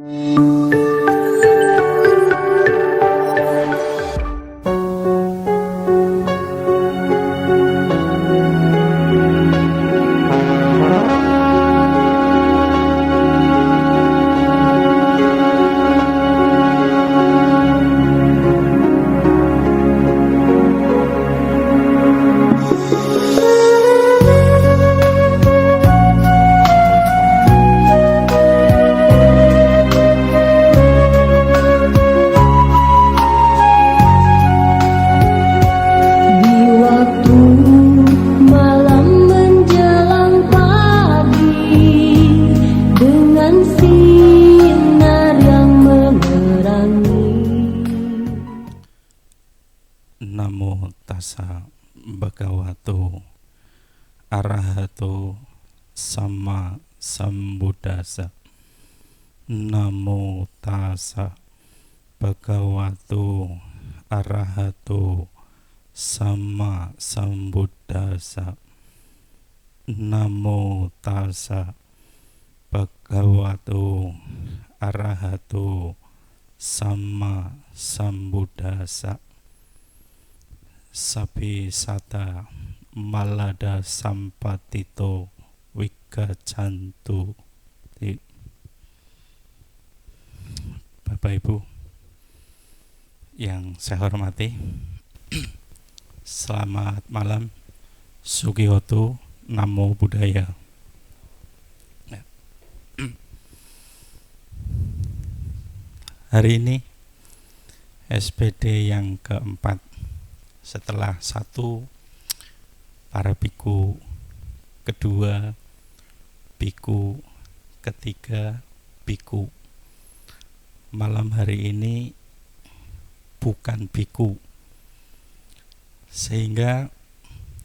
Namo tassa bhagavato arahato sama sambuddhassa. Namo tassa bhagavato arahato sama sambuddhassa. Namo tassa bhagavato arahato sama sambuddhassa. Sapi sata malada sampatito wikacantu. Bapak Ibu yang saya hormati, selamat malam, Sugiyoto, Namo Buddhaya. Hari ini SPD yang keempat, setelah satu para biku, kedua biku, ketiga biku. Malam hari ini bukan biku, sehingga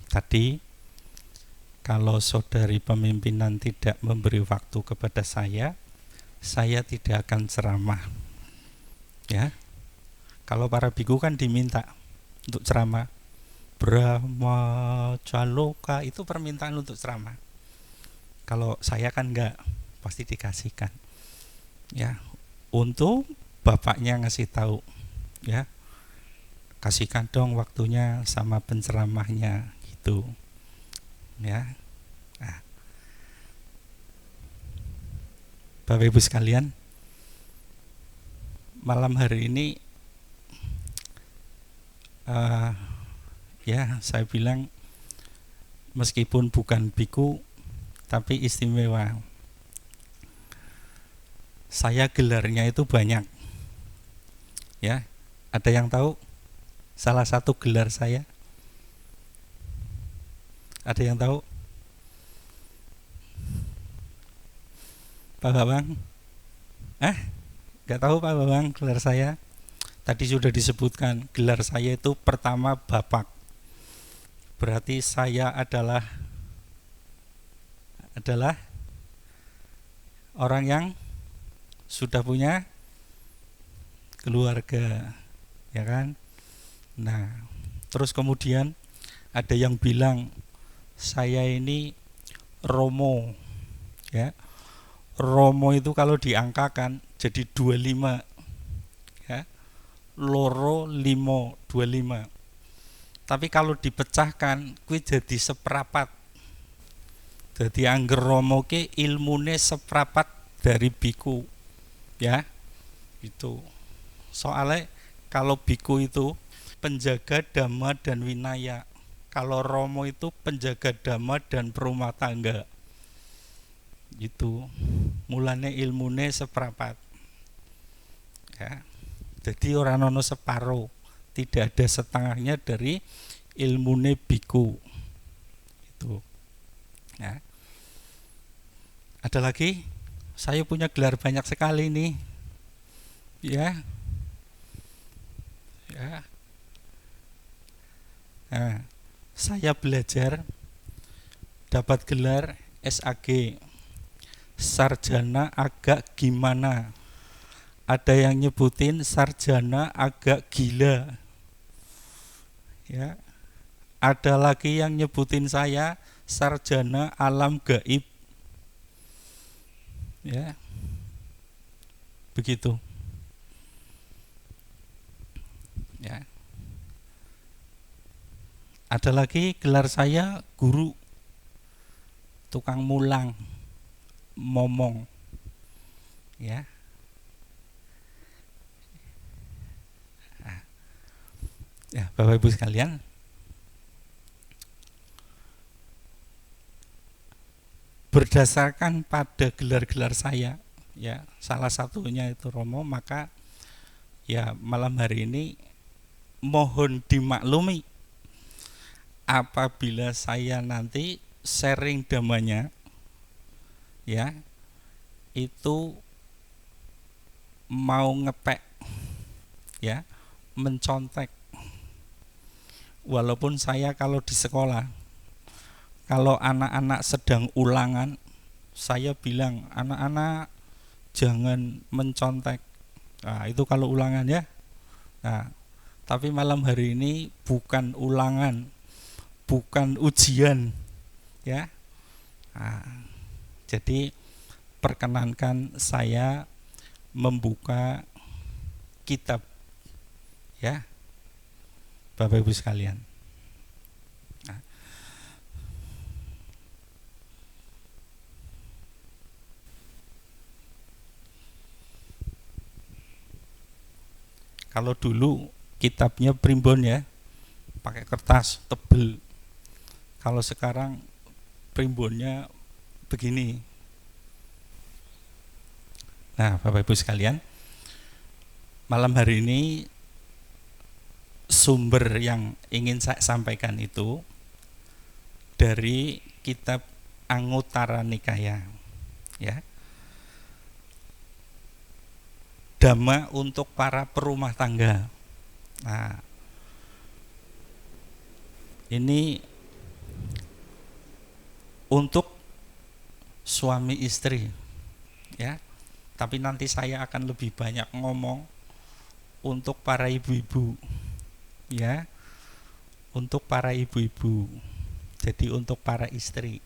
tadi kalau saudari pemimpinan tidak memberi waktu kepada saya tidak akan ceramah, ya. Kalau para biku kan diminta untuk ceramah, Brahma Caloka itu permintaan untuk ceramah. Kalau saya kan enggak, pasti dikasihkan, ya. Untuk bapaknya ngasih tahu, ya, kasihkan dong waktunya sama penceramahnya gitu, ya. Nah, Bapak Ibu sekalian, malam hari ini ya saya bilang meskipun bukan biku tapi istimewa. Saya gelarnya itu banyak, ya. Ada yang tahu salah satu gelar saya? Ada yang tahu? Pak Bambang? Gak tahu Pak Bambang gelar saya? Tadi sudah disebutkan, gelar saya itu pertama Bapak. Berarti saya adalah orang yang sudah punya keluarga, ya kan? Nah, terus kemudian ada yang bilang saya ini Romo, ya. Romo itu kalau diangkakan jadi 25, ya. Loro limo 25. Tapi kalau dipecahkan kuwi jadi seperapat. Jadi angger Romo ke ilmune seperapat dari biku, ya. Itu. Soalnya kalau biku itu penjaga dhamma dan winaya. Kalau Romo itu penjaga dhamma dan perumah tangga. Gitu. Mulane ilmune seperapat. Ya. Jadi orang nono separo, tidak ada setengahnya dari ilmune biku. Itu. Ya. Ada lagi, saya punya gelar banyak sekali nih, ya. Ya. Nah, saya belajar dapat gelar SAG, sarjana agak gimana. Ada yang nyebutin sarjana agak gila, ya. Ada lagi yang nyebutin saya sarjana alam gaib, ya. begitu ya. Ada lagi gelar saya guru, tukang mulang, momong ya. Nah, ya Bapak Ibu sekalian, berdasarkan pada gelar-gelar saya ya, salah satunya itu Romo, maka ya malam hari ini mohon dimaklumi apabila saya nanti sharing damanya ya itu mau ngepek ya, mencontek. Walaupun saya kalau di sekolah, kalau anak-anak sedang ulangan, saya bilang anak-anak jangan mencontek. Nah, itu kalau ulangan ya. Nah, tapi malam hari ini bukan ulangan, bukan ujian ya. Nah, jadi perkenankan saya membuka kitab ya Bapak Ibu sekalian. Nah, kalau dulu kitabnya primbon ya, pakai kertas tebel. Kalau sekarang primbonnya begini. Nah, Bapak Ibu sekalian, malam hari ini sumber yang ingin saya sampaikan itu dari kitab Anguttara Nikaya ya. Dhamma untuk para perumah tangga. Nah, ini untuk suami istri ya. Tapi nanti saya akan lebih banyak ngomong untuk para ibu-ibu ya, untuk para ibu-ibu, jadi untuk para istri.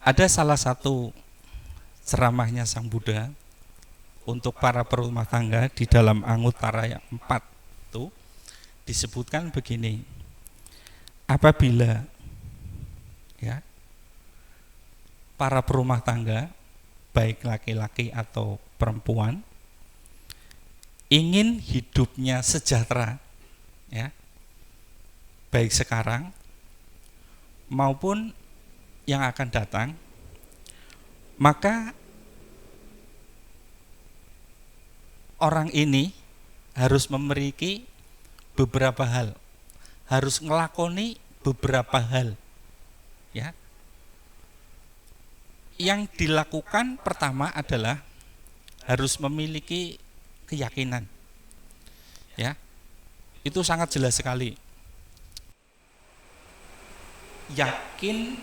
Ada salah satu ceramahnya Sang Buddha untuk para perumah tangga di dalam Anguttara yang 4 itu disebutkan begini, apabila ya para perumah tangga baik laki-laki atau perempuan ingin hidupnya sejahtera ya, baik sekarang maupun yang akan datang, maka orang ini harus memiliki beberapa hal, harus ngelakoni beberapa hal ya. Yang dilakukan pertama adalah harus memiliki keyakinan ya. Itu sangat jelas sekali, yakin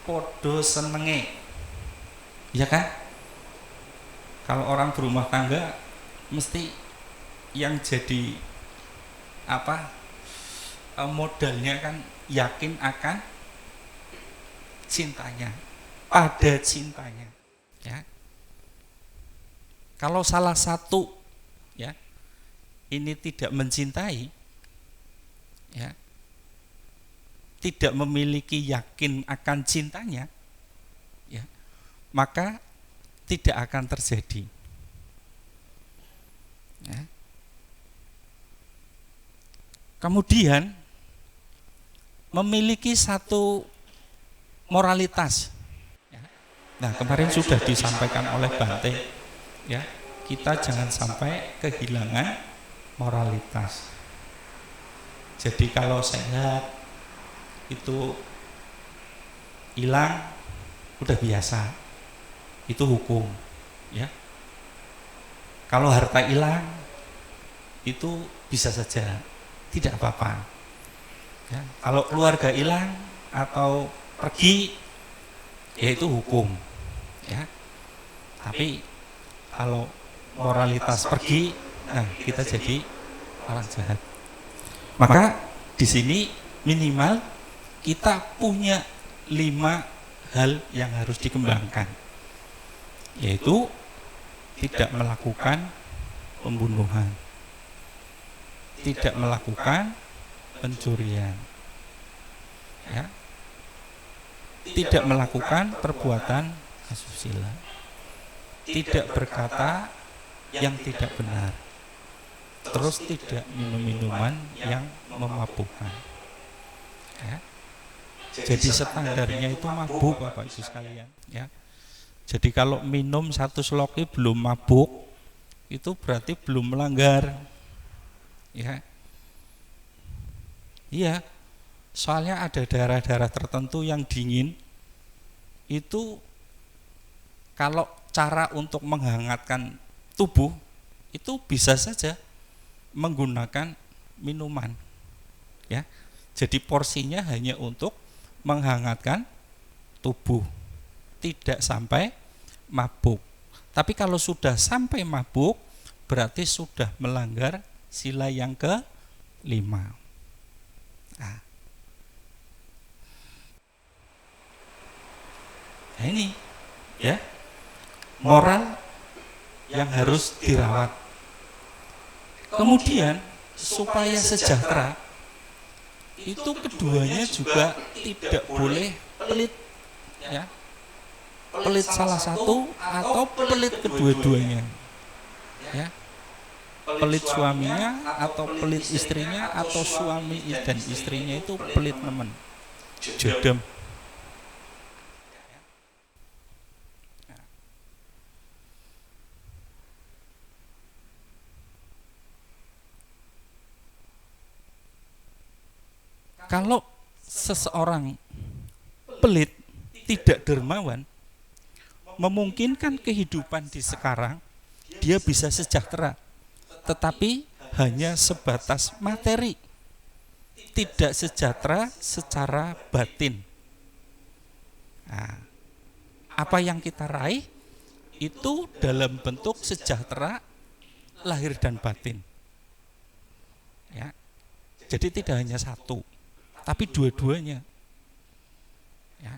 podo senenge ya kan. Kalau orang berumah tangga mesti yang jadi apa, modalnya kan yakin akan cintanya, pada cintanya ya. Kalau salah satu ya ini tidak mencintai ya, tidak memiliki yakin akan cintanya ya, maka tidak akan terjadi ya. Kemudian memiliki satu moralitas ya. Nah, kemarin sudah disampaikan oleh Bante ya, kita jangan sampai kehilangan moralitas. Jadi kalau sehat itu hilang udah biasa, itu hukum ya. Kalau harta hilang itu bisa saja, tidak apa-apa ya. Kalau keluarga hilang atau pergi ya itu hukum ya. Tapi kalau moralitas pergi, nah kita jadi orang jahat. Maka di sini minimal kita punya 5 hal yang harus dikembangkan, yaitu tidak melakukan pembunuhan, tidak melakukan pencurian, ya, tidak melakukan perbuatan asusila, tidak berkata yang tidak benar, terus tidak minum minuman yang memabukkan. Ya. Jadi standarnya itu mabuk, Bapak Ibu sekalian. Ya. Jadi kalau minum 1 sloki belum mabuk, itu berarti belum melanggar. Ya. Iya. Soalnya ada daerah-daerah tertentu yang dingin, itu kalau cara untuk menghangatkan tubuh itu bisa saja menggunakan minuman, ya. Jadi porsinya hanya untuk menghangatkan tubuh, tidak sampai mabuk. Tapi kalau sudah sampai mabuk, berarti sudah melanggar sila yang ke-5. Nah ini, ya, moral yang harus dirawat. Kemudian supaya sejahtera, itu keduanya juga tidak boleh pelit, ya, pelit salah satu atau pelit kedua-duanya, ya, pelit suaminya atau pelit istrinya, atau suami dan istrinya itu pelit nemen, jodem. Kalau seseorang pelit, tidak dermawan, memungkinkan kehidupan di sekarang dia bisa sejahtera, tetapi hanya sebatas materi, tidak sejahtera secara batin. Nah, apa yang kita raih itu dalam bentuk sejahtera lahir dan batin, ya. Jadi tidak hanya satu, tapi dua-duanya, ya.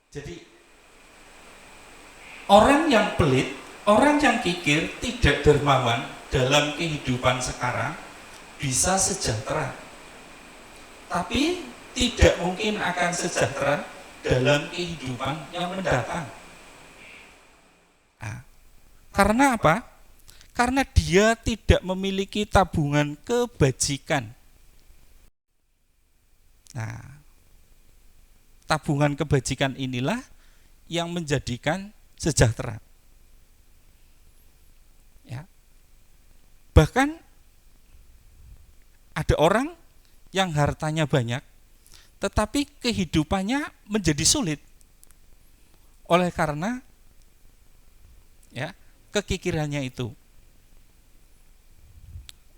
Jadi orang yang pelit, orang yang kikir, tidak dermawan dalam kehidupan sekarang bisa sejahtera, tapi tidak mungkin akan sejahtera dalam kehidupan yang mendatang. Nah, karena apa? Karena dia tidak memiliki tabungan kebajikan. Nah, tabungan kebajikan inilah yang menjadikan sejahtera, ya. Bahkan ada orang yang hartanya banyak, tetapi kehidupannya menjadi sulit oleh karena, ya, kekikirannya itu.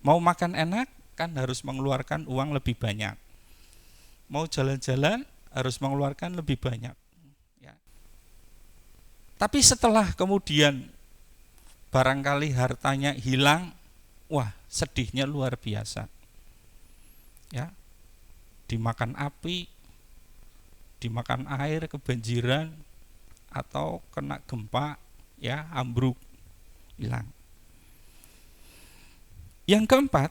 Mau makan enak kan harus mengeluarkan uang lebih banyak. Mau jalan-jalan harus mengeluarkan lebih banyak, ya. Tapi setelah kemudian barangkali hartanya hilang, wah, sedihnya luar biasa, ya. Dimakan api, dimakan air, kebanjiran, atau kena gempa, ya, ambruk, hilang. Yang keempat,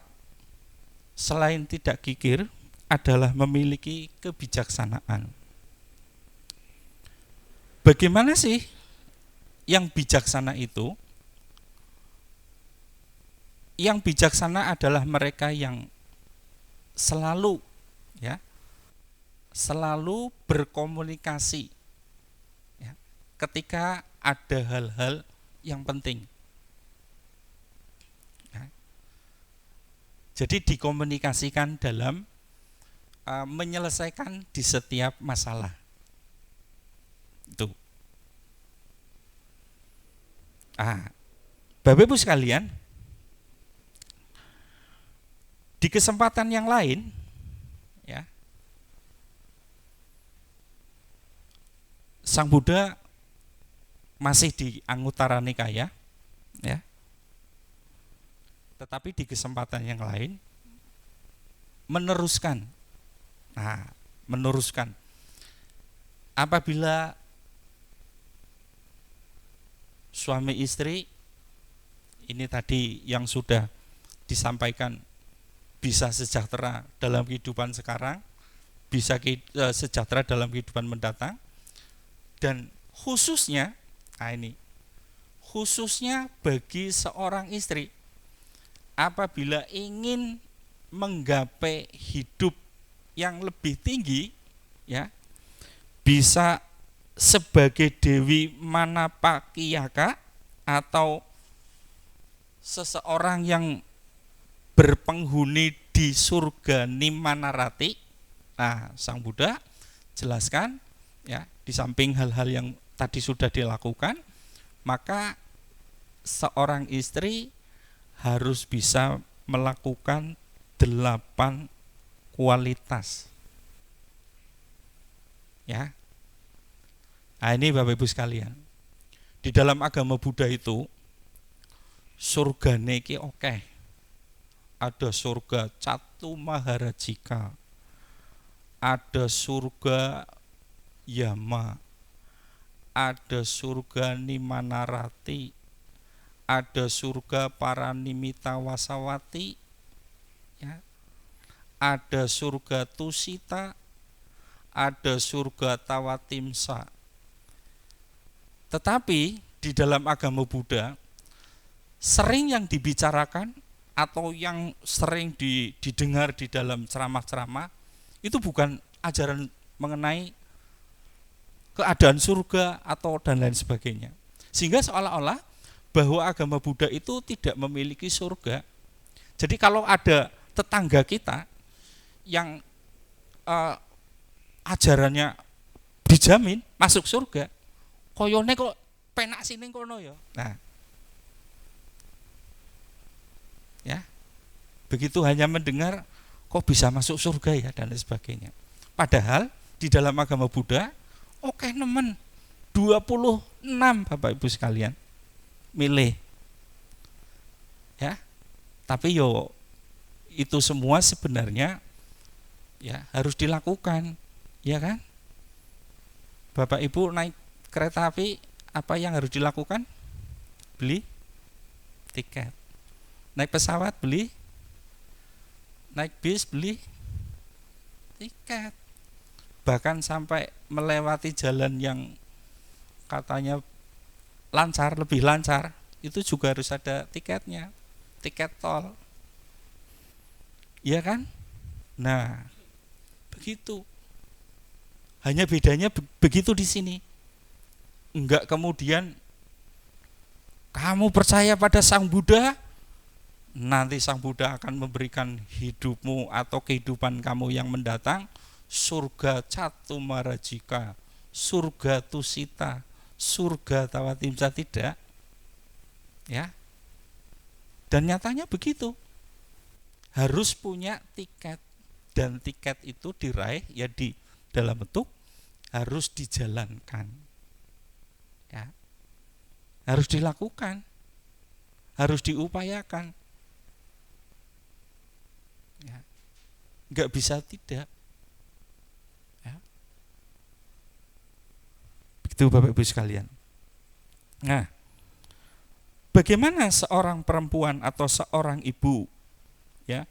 selain tidak kikir, adalah memiliki kebijaksanaan. Bagaimana sih yang bijaksana itu? Yang bijaksana adalah mereka yang selalu, ya, selalu berkomunikasi, ya, ketika ada hal-hal yang penting. Ya. Jadi dikomunikasikan dalam menyelesaikan di setiap masalah. Itu. Bapak Ibu sekalian, di kesempatan yang lain, ya, Sang Buddha masih di Anguttara Nikaya, ya. Tetapi di kesempatan yang lain meneruskan Apabila suami istri, ini tadi yang sudah disampaikan, bisa sejahtera dalam kehidupan sekarang, bisa sejahtera dalam kehidupan mendatang, dan khususnya, nah ini, khususnya bagi seorang istri, apabila ingin menggapai hidup yang lebih tinggi, ya, bisa sebagai Dewi Manapakiyaka atau seseorang yang berpenghuni di surga Nimanarati. Nah, Sang Buddha jelaskan, ya, di samping hal-hal yang tadi sudah dilakukan, maka seorang istri harus bisa melakukan 8 kualitas. Ya. Nah, ini Bapak Ibu sekalian, di dalam agama Buddha itu surgane iki oke. Ada surga Catu Maharajika, ada surga Yama, ada surga Nimanarati, ada surga Paranimita Wasawati, ya, ada surga Tusita, ada surga Tawatimsa. Tetapi di dalam agama Buddha, sering yang dibicarakan atau yang sering didengar di dalam ceramah-ceramah itu bukan ajaran mengenai keadaan surga atau dan lain sebagainya. Sehingga seolah-olah bahwa agama Buddha itu tidak memiliki surga. Jadi kalau ada tetangga kita yang ajarannya dijamin masuk surga, koyone kok penak sini kono ya. Nah, ya, begitu hanya mendengar kok bisa masuk surga ya dan lain sebagainya. Padahal di dalam agama Buddha, oke nemen 26 Bapak Ibu sekalian milih, ya. Tapi yo itu semua sebenarnya ya harus dilakukan, ya kan? Bapak Ibu naik kereta api, apa yang harus dilakukan? Beli tiket. Naik pesawat beli, naik bis beli tiket. Bahkan sampai melewati jalan yang katanya lancar, lebih lancar, itu juga harus ada tiketnya, tiket tol. Iya kan? Nah, begitu. Hanya bedanya begitu di sini. Enggak kemudian kamu percaya pada Sang Buddha, nanti Sang Buddha akan memberikan hidupmu atau kehidupan kamu yang mendatang surga Catu Marajika, surga Tusita, surga Tawatimsa, tidak. Ya. Dan nyatanya begitu. Harus punya tiket, dan tiket itu diraih ya di dalam bentuk harus dijalankan. Ya. Harus dilakukan. Harus diupayakan. Ya. Enggak bisa tidak. Ya. Begitu Bapak Ibu sekalian. Nah, bagaimana seorang perempuan atau seorang ibu, ya,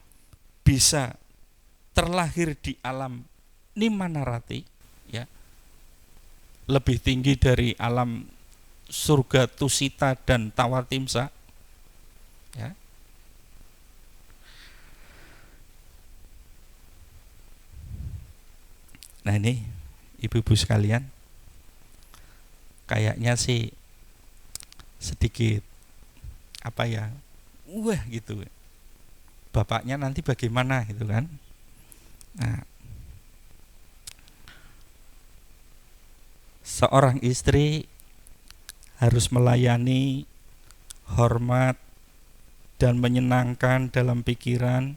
bisa terlahir di alam Nimanarati, ya, lebih tinggi dari alam surga Tusita dan Tawatimsa, ya. Nah ini ibu-ibu sekalian, kayaknya sih sedikit apa ya, wah gitu. Bapaknya nanti bagaimana gitu kan? Nah, seorang istri harus melayani, hormat, dan menyenangkan dalam pikiran,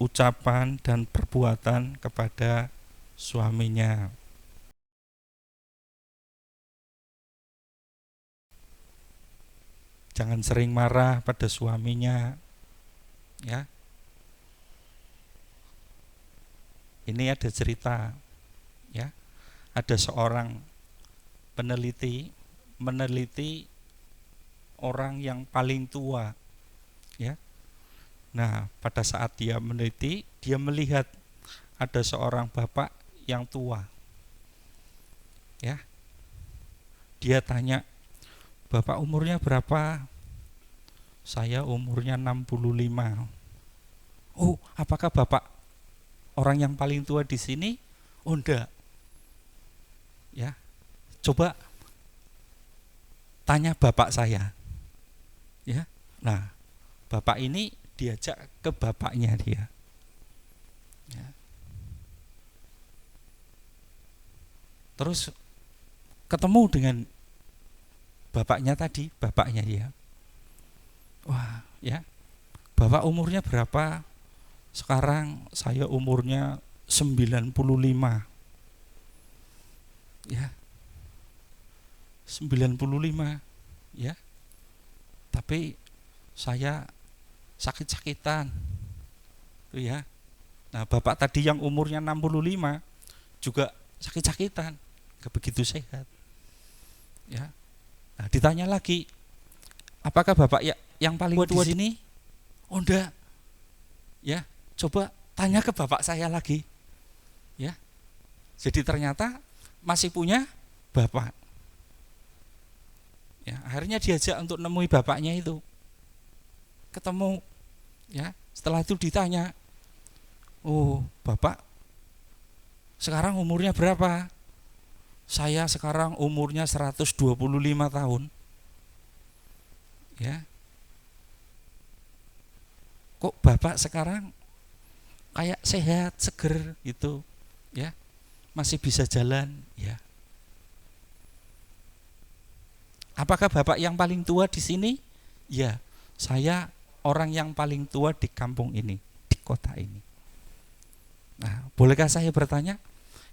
ucapan, dan perbuatan kepada suaminya. Jangan sering marah pada suaminya, ya. Ini ada cerita, ya. ada seorang peneliti meneliti orang yang paling tua, ya. Nah, pada saat dia meneliti, dia melihat ada seorang bapak yang tua, ya. Dia tanya, "Bapak umurnya berapa?" "Saya umurnya 65." "Oh, apakah Bapak orang yang paling tua di sini?" "Oh, enggak." "Ya, coba tanya bapak saya." Ya. Nah, bapak ini diajak ke bapaknya dia. Ya. Terus ketemu dengan bapaknya tadi, bapaknya ya. "Wah, ya. Bapak umurnya berapa?" "Sekarang saya umurnya 95." Ya. 95, ya. Tapi saya sakit-sakitan. Tuh ya. Nah, bapak tadi yang umurnya 65 juga sakit-sakitan, gak begitu sehat. Ya. Nah, ditanya lagi, "Apakah Bapak yang paling tua di sini?" "Oh, enggak." "Ya, coba tanya ke bapak saya lagi." Ya. Jadi ternyata masih punya bapak. Ya, akhirnya diajak untuk nemui bapaknya itu. Ketemu, ya. Setelah itu ditanya, "Oh, Bapak sekarang umurnya berapa?" "Saya sekarang umurnya 125 tahun." Ya. "Kok Bapak sekarang kayak sehat, seger gitu, ya, masih bisa jalan, ya. Apakah Bapak yang paling tua di sini?" "Ya, saya orang yang paling tua di kampung ini, di kota ini." Nah, bolehkah saya bertanya,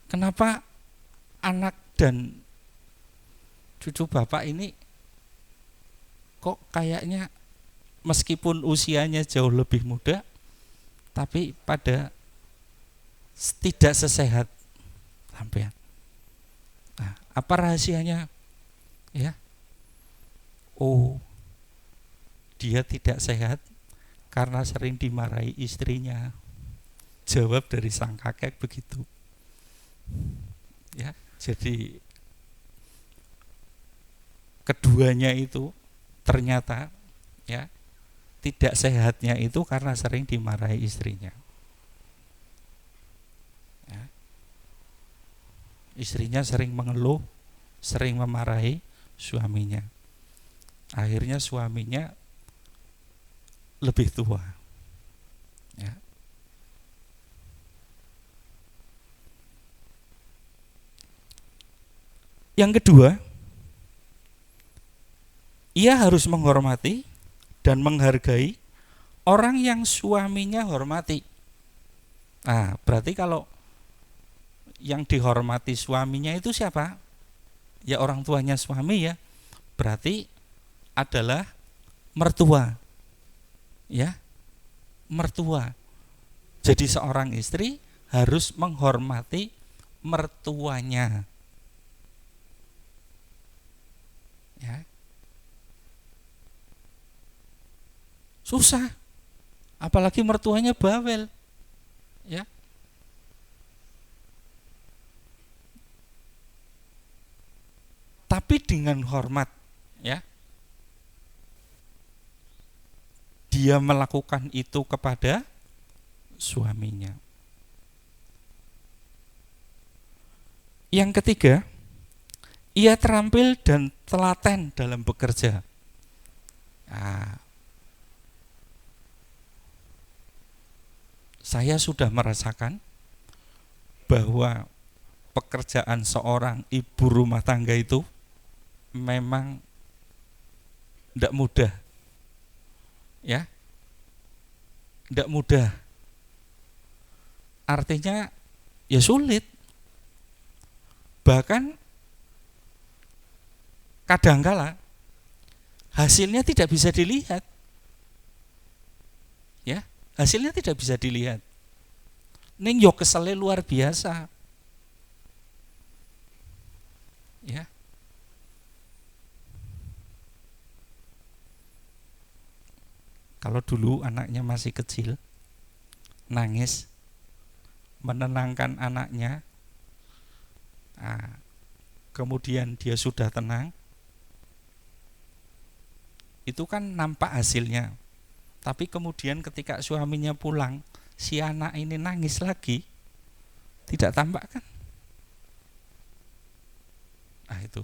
kenapa anak dan cucu Bapak ini kok kayaknya meskipun usianya jauh lebih muda, tapi pada tidak sesehat sampean? Nah, apa rahasianya? Ya. "Oh, dia tidak sehat karena sering dimarahi istrinya." Jawab dari sang kakek begitu. Ya, jadi keduanya itu ternyata, ya, tidak sehatnya itu karena sering dimarahi istrinya. Ya. Istrinya sering mengeluh, sering memarahi suaminya. Akhirnya suaminya lebih tua. Ya. Yang kedua, ia harus menghormati dan menghargai orang yang suaminya hormati. Nah, berarti kalau yang dihormati suaminya itu siapa? Ya orang tuanya suami, ya. Berarti adalah mertua. Ya, mertua. Jadi seorang istri harus menghormati mertuanya. Ya. Susah. Apalagi mertuanya bawel. Ya. Tapi dengan hormat, ya. Dia melakukan itu kepada suaminya. Yang ketiga, ia terampil dan telaten dalam bekerja. Nah, saya sudah merasakan bahwa pekerjaan seorang ibu rumah tangga itu memang tidak mudah, ya, tidak mudah. Artinya ya sulit. Bahkan kadangkala hasilnya tidak bisa dilihat. Ya, hasilnya tidak bisa dilihat. Ning yo kesele luar biasa. Ya. Kalau dulu anaknya masih kecil, nangis, menenangkan anaknya, kemudian dia sudah tenang, itu kan nampak hasilnya. Tapi kemudian ketika suaminya pulang, si anak ini nangis lagi, tidak tampak kan? Itu.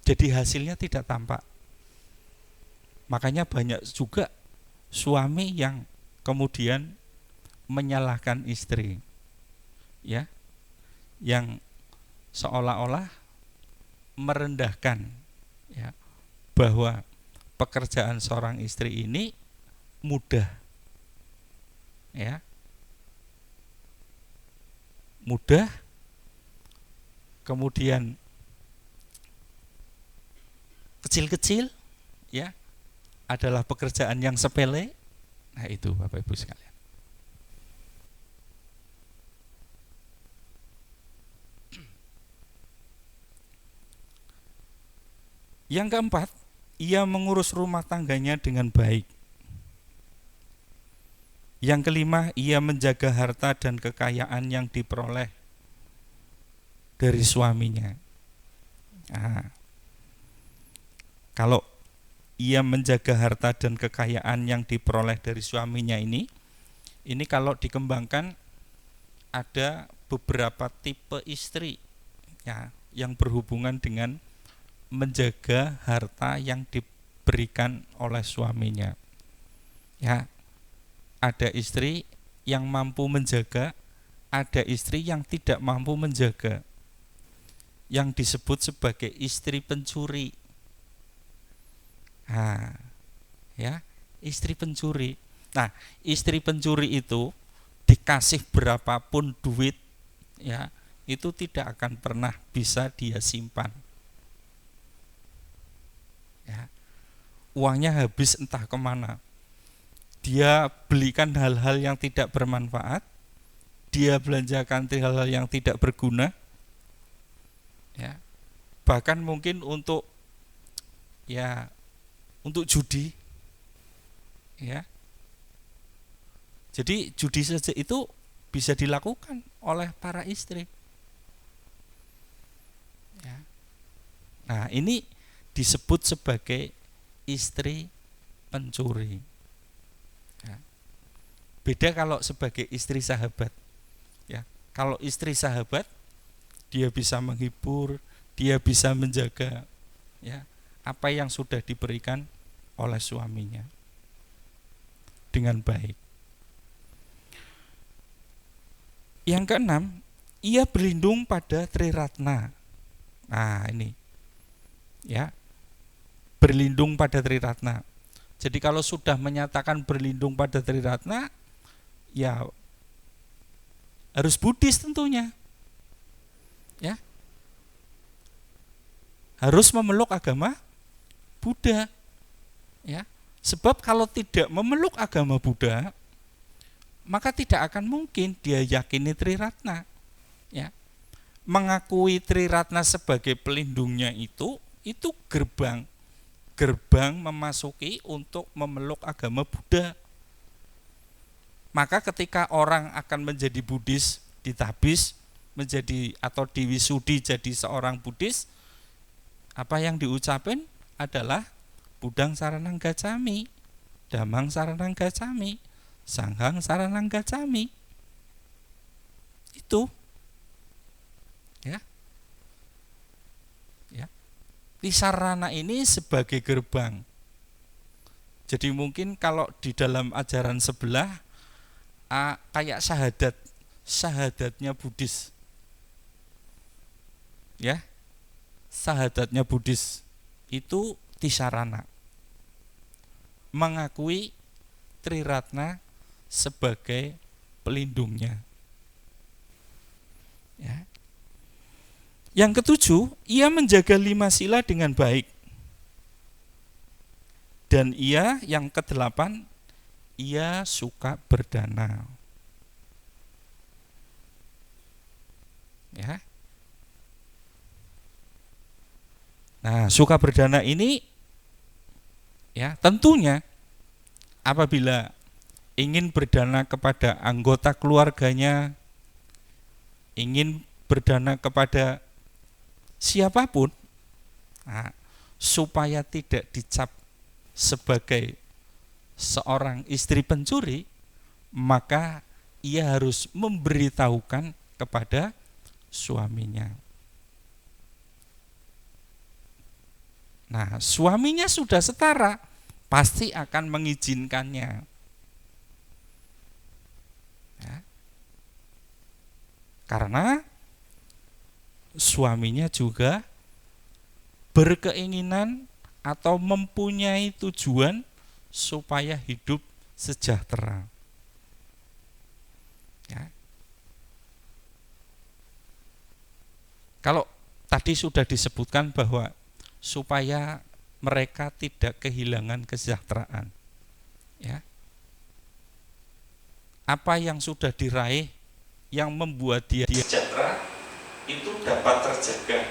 Jadi hasilnya tidak tampak. Makanya banyak juga suami yang kemudian menyalahkan istri, ya, yang seolah-olah merendahkan, ya, bahwa pekerjaan seorang istri ini mudah, ya, mudah, kemudian kecil-kecil, ya, adalah pekerjaan yang sepele. Nah itu Bapak Ibu sekalian. Yang keempat, ia mengurus rumah tangganya dengan baik. Yang kelima, ia menjaga harta dan kekayaan yang diperoleh dari suaminya. Kalau ia menjaga harta dan kekayaan yang diperoleh dari suaminya ini kalau dikembangkan ada beberapa tipe istri, ya, yang berhubungan dengan menjaga harta yang diberikan oleh suaminya. Ya, ada istri yang mampu menjaga, ada istri yang tidak mampu menjaga, yang disebut sebagai istri pencuri. Ya, istri pencuri. Nah, istri pencuri itu dikasih berapapun duit, ya, itu tidak akan pernah bisa dia simpan. Ya, uangnya habis entah kemana. Dia belikan hal-hal yang tidak bermanfaat, dia belanjakan hal-hal yang tidak berguna, ya, bahkan mungkin untuk judi, ya. Jadi judi saja itu bisa dilakukan oleh para istri, ya. Nah ini disebut sebagai istri pencuri, ya. Beda kalau sebagai istri sahabat, ya. Kalau istri sahabat, dia bisa menghibur, dia bisa menjaga, ya, apa yang sudah diberikan oleh suaminya dengan baik. Yang keenam, ia berlindung pada Triratna. Nah ini, ya, berlindung pada Triratna. Jadi kalau sudah menyatakan berlindung pada Triratna, ya harus Buddhis tentunya, ya, harus memeluk agama Buddha, ya. Sebab kalau tidak memeluk agama Buddha, maka tidak akan mungkin dia yakini Triratna, ya. Mengakui Triratna sebagai pelindungnya itu gerbang memasuki untuk memeluk agama Buddha. Maka ketika orang akan menjadi Buddhis, ditabis menjadi atau diwisudi jadi seorang Buddhis, apa yang diucapin adalah Budang Saranang Gacami, Damang Saranang Gacami, Sanghang Saranang Gacami. Itu, ya. Tisarana ini sebagai gerbang. Jadi mungkin kalau di dalam ajaran sebelah kayak sahadatnya Buddhis, ya, sahadatnya Buddhis itu Tisarana, mengakui Triratna sebagai pelindungnya, ya. Yang ketujuh, ia menjaga 5 sila dengan baik. Dan yang kedelapan, ia suka berdana, ya. Nah, suka berdana ini ya tentunya apabila ingin berdana kepada anggota keluarganya, ingin berdana kepada siapapun, nah, supaya tidak dicap sebagai seorang istri pencuri, maka ia harus memberitahukan kepada suaminya. Nah, suaminya sudah setara, pasti akan mengizinkannya. Ya. Karena suaminya juga berkeinginan atau mempunyai tujuan supaya hidup sejahtera. Ya. Kalau tadi sudah disebutkan bahwa supaya mereka tidak kehilangan kesejahteraan, ya. Apa yang sudah diraih yang membuat dia sejahtera itu dapat terjaga,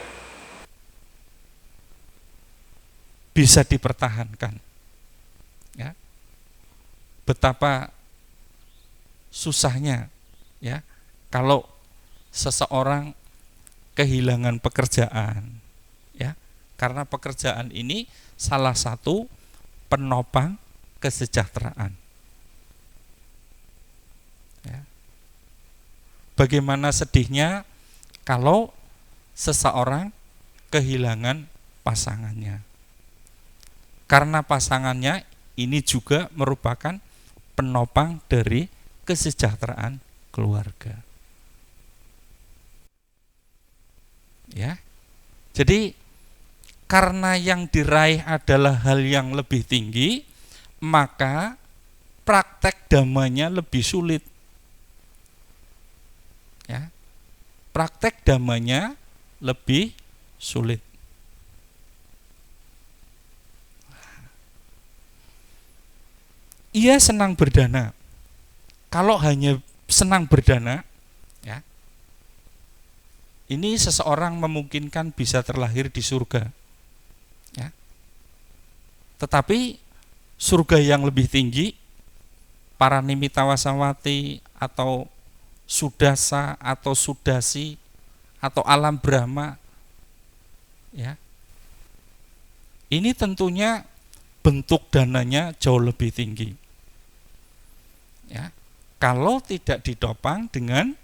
bisa dipertahankan. Ya. Betapa susahnya ya kalau seseorang kehilangan pekerjaan, ya. Karena pekerjaan ini salah satu penopang kesejahteraan. Ya. Bagaimana sedihnya kalau seseorang kehilangan pasangannya. Karena pasangannya ini juga merupakan penopang dari kesejahteraan keluarga. Ya. Jadi karena yang diraih adalah hal yang lebih tinggi, maka praktek damainya lebih sulit. Ya. Praktek damainya lebih sulit. Ia senang berdana. Kalau hanya senang berdana, ya, ini seseorang memungkinkan bisa terlahir di surga. Ya. Tetapi surga yang lebih tinggi, para nimita wasawati atau sudasa atau sudasi atau alam Brahma, ya, ini tentunya bentuk dananya jauh lebih tinggi. Ya, kalau tidak ditopang dengan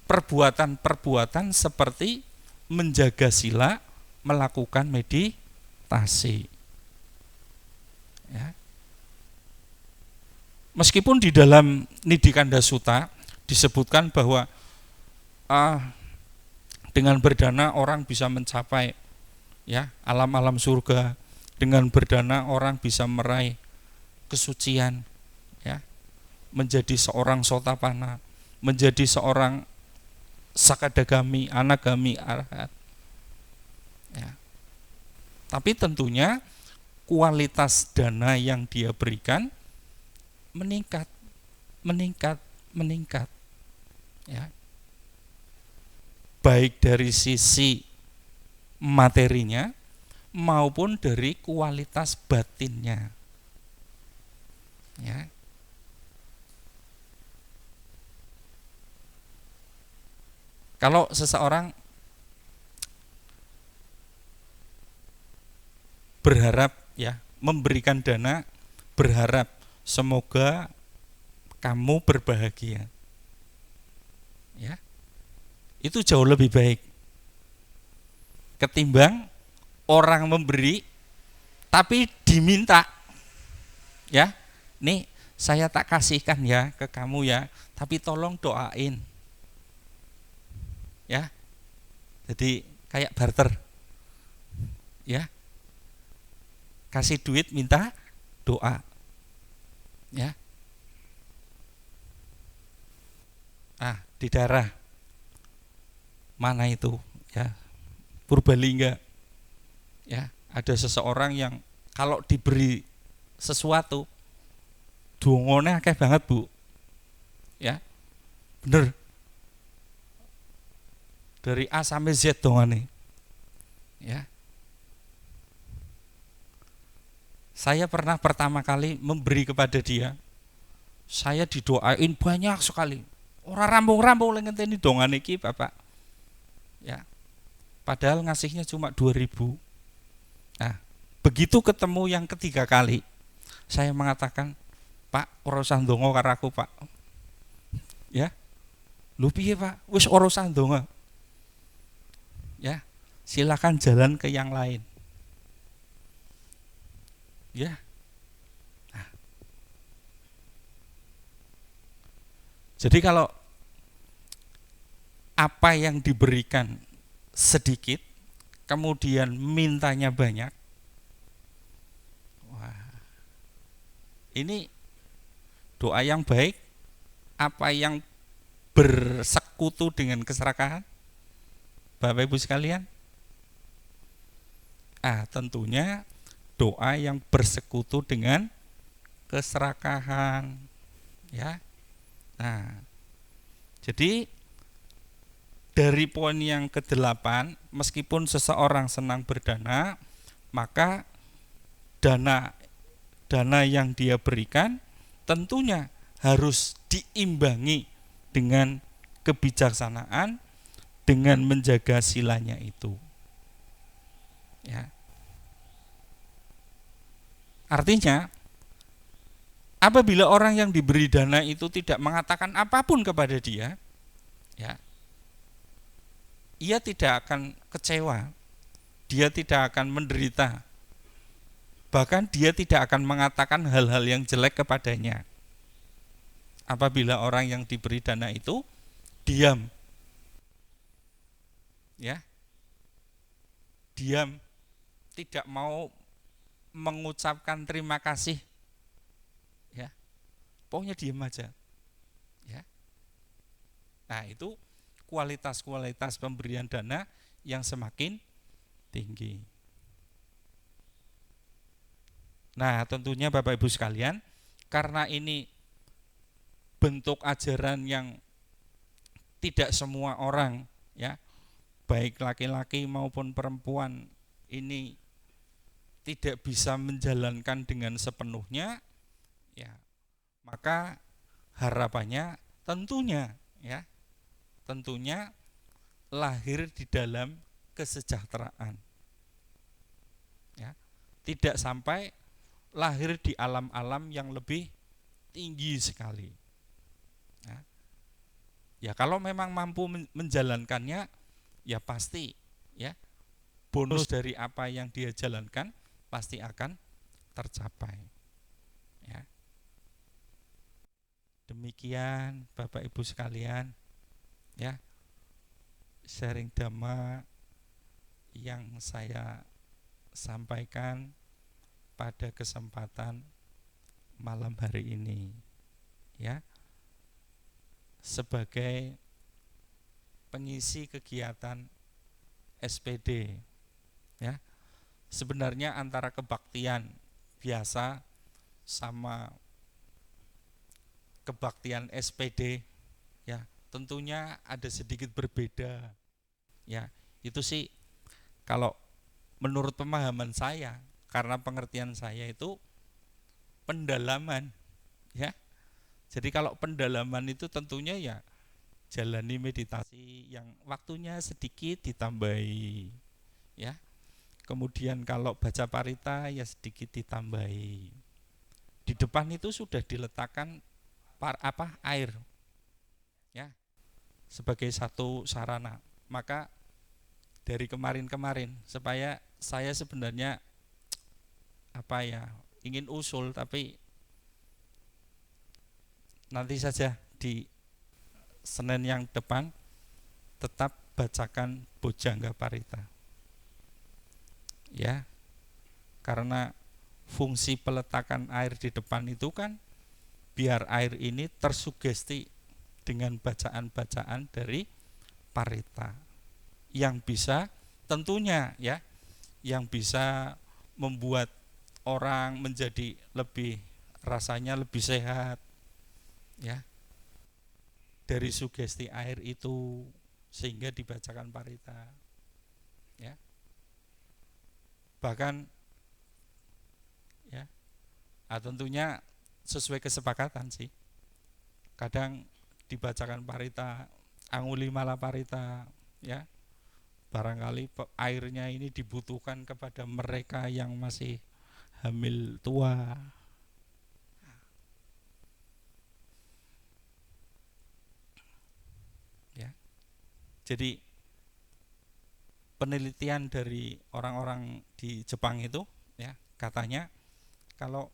perbuatan-perbuatan seperti menjaga sila, melakukan meditasi. Ya. Meskipun di dalam Nidikanda Sutta disebutkan bahwa dengan berdana orang bisa mencapai ya alam-alam surga, dengan berdana orang bisa meraih kesucian, ya, menjadi seorang sotapana, menjadi seorang sakadagami, anagami, arhat. Ya. Tapi tentunya kualitas dana yang dia berikan meningkat. Ya. Baik dari sisi materinya maupun dari kualitas batinnya. Ya. Kalau seseorang berharap ya memberikan dana, berharap semoga kamu berbahagia, ya, itu jauh lebih baik ketimbang orang memberi tapi diminta, ya, nih saya tak kasihkan ya ke kamu ya, tapi tolong doain, ya, jadi kayak barter, ya, kasih duit minta doa, ya. Di daerah mana itu, ya, Purbalingga, ya, ada seseorang yang kalau diberi sesuatu dongone akeh banget, Bu, ya, bener, dari A sampai Z dongane, Ya. Saya pernah pertama kali memberi kepada dia, saya didoain banyak sekali. Orang rambung-rambung ngenteni dongan iki, Bapak. Ya. Padahal ngasihnya cuma 2.000. Nah, begitu ketemu yang ketiga kali, saya mengatakan, Pak, ora usah ndonga karo aku, Pak. Ya. Lho piye, Pak? Wis ora usah ndonga. Ya. Silakan jalan ke yang lain. Ya. Nah. Jadi kalau apa yang diberikan sedikit, kemudian mintanya banyak, wah, ini doa yang baik, apa yang bersekutu dengan keserakahan, Bapak Ibu sekalian? Tentunya doa yang bersekutu dengan keserakahan, ya. Nah, jadi dari poin yang ke-8, meskipun seseorang senang berdana, maka dana yang dia berikan tentunya harus diimbangi dengan kebijaksanaan, dengan menjaga silanya itu. Ya. Artinya, apabila orang yang diberi dana itu tidak mengatakan apapun kepada dia, ya, ia tidak akan kecewa, dia tidak akan menderita, bahkan dia tidak akan mengatakan hal-hal yang jelek kepadanya. Apabila orang yang diberi dana itu diam, ya, diam, tidak mau mengucapkan terima kasih, ya, pokoknya diam aja, ya. Nah, itu kualitas-kualitas pemberian dana yang semakin tinggi. Nah, tentunya Bapak Ibu sekalian, karena ini bentuk ajaran yang tidak semua orang, ya, baik laki-laki maupun perempuan, ini tidak bisa menjalankan dengan sepenuhnya, ya, maka harapannya tentunya, ya, tentunya lahir di dalam kesejahteraan, ya, tidak sampai lahir di alam-alam yang lebih tinggi sekali. Ya, kalau memang mampu menjalankannya, ya pasti, ya, bonus dari apa yang dia jalankan pasti akan tercapai, ya. Demikian Bapak Ibu sekalian, ya, sharing dhamma yang saya sampaikan pada kesempatan malam hari ini, ya, sebagai pengisi kegiatan SPD, ya. Sebenarnya antara kebaktian biasa sama kebaktian SPD, ya, tentunya ada sedikit berbeda, ya. Itu sih kalau menurut pemahaman saya, karena pengertian saya itu pendalaman, ya. Jadi kalau pendalaman itu tentunya ya jalani meditasi yang waktunya sedikit ditambahi, ya. Kemudian kalau baca parita ya sedikit ditambahi. Di depan itu sudah diletakkan air, ya, sebagai satu sarana. Maka dari kemarin-kemarin, supaya saya sebenarnya ingin usul, tapi nanti saja di Senin yang depan tetap bacakan Bojjhanga Parita, ya, karena fungsi peletakan air di depan itu kan biar air ini tersugesti dengan bacaan-bacaan dari Parita yang bisa tentunya, ya, yang bisa membuat orang menjadi rasanya lebih sehat, ya, dari sugesti air itu, sehingga dibacakan Parita, ya. Bahkan ya, tentunya sesuai kesepakatan sih. Kadang dibacakan parita Angulimala Parita, ya, barangkali airnya ini dibutuhkan kepada mereka yang masih hamil tua. Ya, jadi penelitian dari orang-orang di Jepang itu, ya, katanya kalau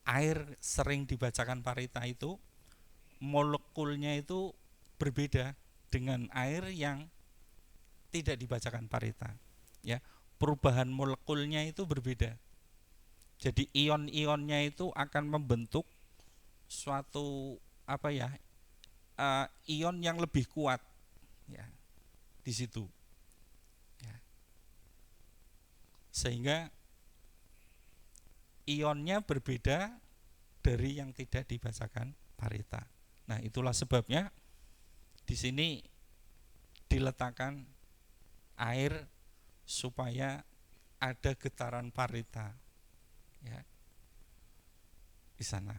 air sering dibacakan parita itu molekulnya itu berbeda dengan air yang tidak dibacakan parita, ya, perubahan molekulnya itu berbeda. Jadi ion-ionnya itu akan membentuk suatu apa ya, ion yang lebih kuat, ya, di situ, ya. Sehingga ionnya berbeda dari yang tidak dibacakan parita. Nah, itulah sebabnya di sini diletakkan air supaya ada getaran parita, ya, di sana.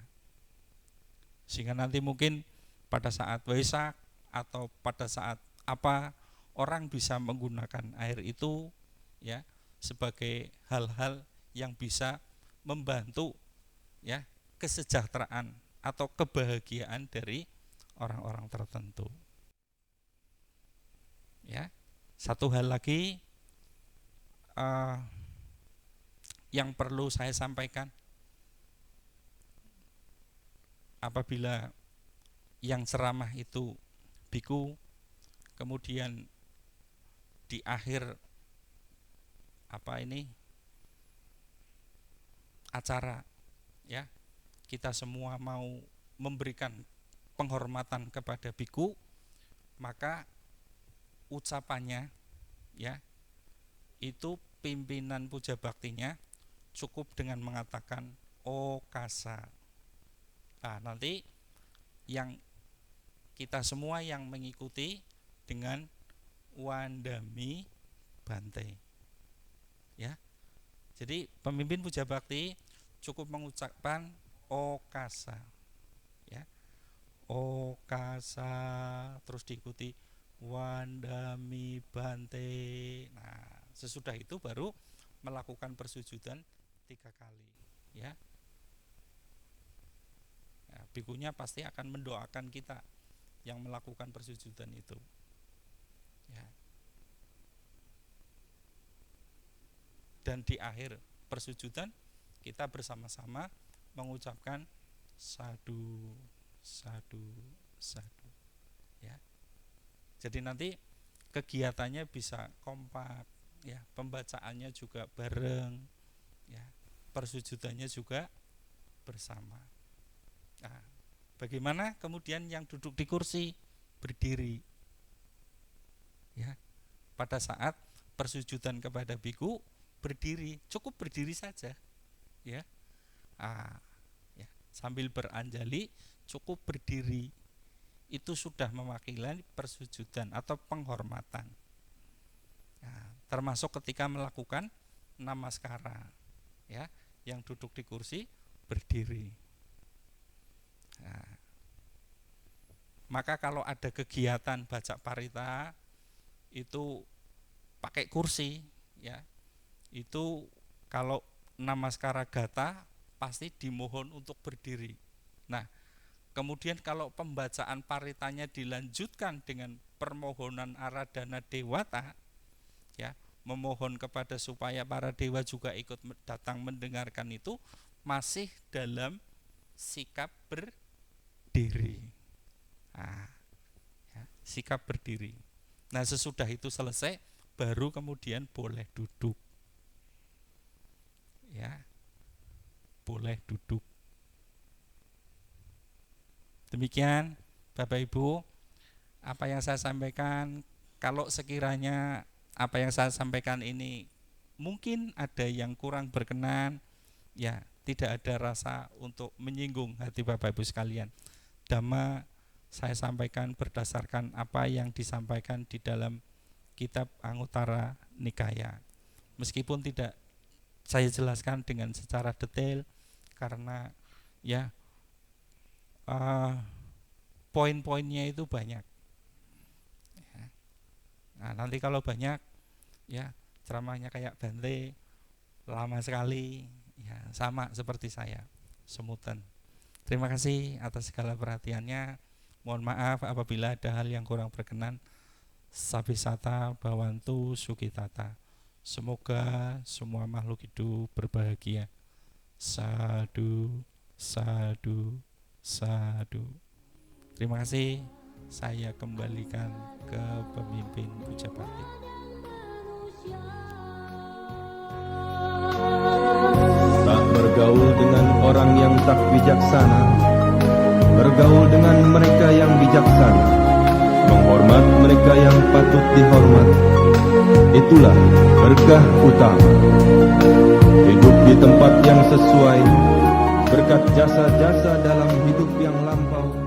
Sehingga nanti mungkin pada saat Waisak atau pada saat apa, orang bisa menggunakan air itu, ya, sebagai hal-hal yang bisa membantu, ya, kesejahteraan atau kebahagiaan dari orang-orang tertentu. Ya, satu hal lagi yang perlu saya sampaikan, apabila yang ceramah itu biku, kemudian di akhir acara, ya, kita semua mau memberikan penghormatan kepada biku, maka ucapannya, ya, itu pimpinan puja baktinya cukup dengan mengatakan okasa. Nah, nanti yang kita semua yang mengikuti dengan wandami bante, ya. Jadi pemimpin puja bakti cukup mengucapkan okasa, ya, okasa, terus diikuti wandami bante. Nah, sesudah itu baru melakukan persujudan 3 kali, ya. Nah, bikunya pasti akan mendoakan kita yang melakukan persujudan itu, ya. Dan di akhir persujudan kita bersama-sama mengucapkan sadu sadu sadu, ya. Jadi nanti kegiatannya bisa kompak, ya, pembacaannya juga bareng, ya, persujudannya juga bersama. Nah, bagaimana kemudian yang duduk di kursi berdiri, ya, pada saat persujudan kepada biku berdiri, cukup berdiri saja, ya. Ya, sambil beranjali cukup berdiri, itu sudah mewakili persujudan atau penghormatan. Nah, termasuk ketika melakukan namaskara, ya, yang duduk di kursi berdiri. Nah, maka kalau ada kegiatan baca parita itu pakai kursi, ya, itu kalau namaskara gata pasti dimohon untuk berdiri. Nah, kemudian kalau pembacaan paritanya dilanjutkan dengan permohonan aradhana dewata, ya, memohon kepada supaya para dewa juga ikut datang mendengarkan, itu masih dalam sikap berdiri. Nah, ya, sikap berdiri. Nah, sesudah itu selesai baru kemudian boleh duduk, ya, boleh duduk. Demikian Bapak Ibu apa yang saya sampaikan. Kalau sekiranya apa yang saya sampaikan ini mungkin ada yang kurang berkenan, ya, tidak ada rasa untuk menyinggung hati Bapak Ibu sekalian. Dhamma saya sampaikan berdasarkan apa yang disampaikan di dalam kitab Anguttara Nikaya. Meskipun tidak saya jelaskan dengan secara detail karena ya poin-poinnya itu banyak. Nah, nanti kalau banyak ya ceramahnya kayak Bante lama sekali, ya sama seperti saya, semutan. Terima kasih atas segala perhatiannya. Mohon maaf apabila ada hal yang kurang berkenan. Sabisata Bhawantu Sukitata. Semoga semua makhluk hidup berbahagia. Sadu, sadu, sadu. Terima kasih. Saya kembalikan ke pemimpin Puja Bakti. Tak bergaul dengan orang yang tak bijaksana, bergaul dengan mereka yang bijaksana, menghormat mereka yang patut dihormat. Itulah berkah utama. Hidup di tempat yang sesuai, berkat jasa-jasa dalam hidup yang lampau.